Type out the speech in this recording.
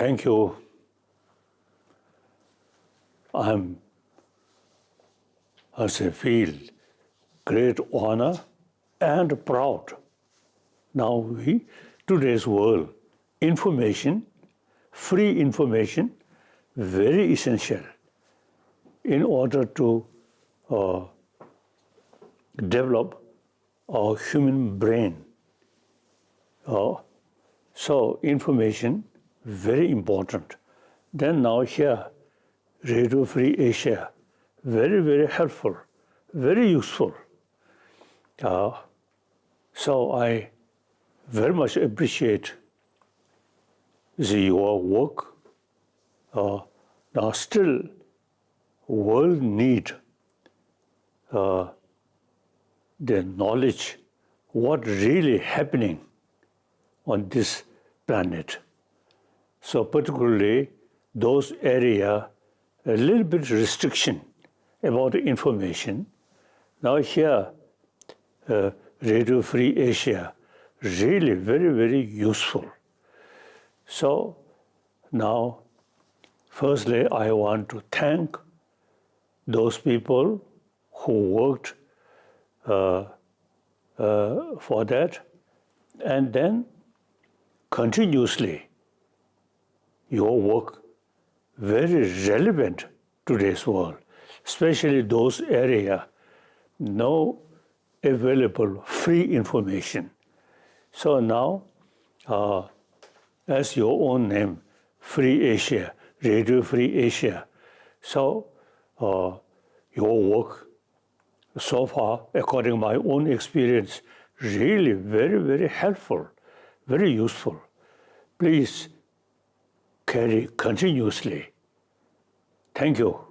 Thank you. I feel great honor and proud. Now today's world, information, free information, very essential in order to develop our human brain. So information, very important. Then now here, Radio Free Asia, very, very helpful, very useful. So I very much appreciate your work. Now still, world need the knowledge, what really happening on this planet. So particularly those area, a little bit restriction about the information. Now here, Radio Free Asia, really very, very useful. So now, firstly, I want to thank those people who worked for that, and then continuously, your work very relevant to today's world, especially those area no available free information. So now, as your own name, Free Asia, Radio Free Asia. So your work so far, according to my own experience, really very, very helpful, very useful. Please carry continuously. Thank you.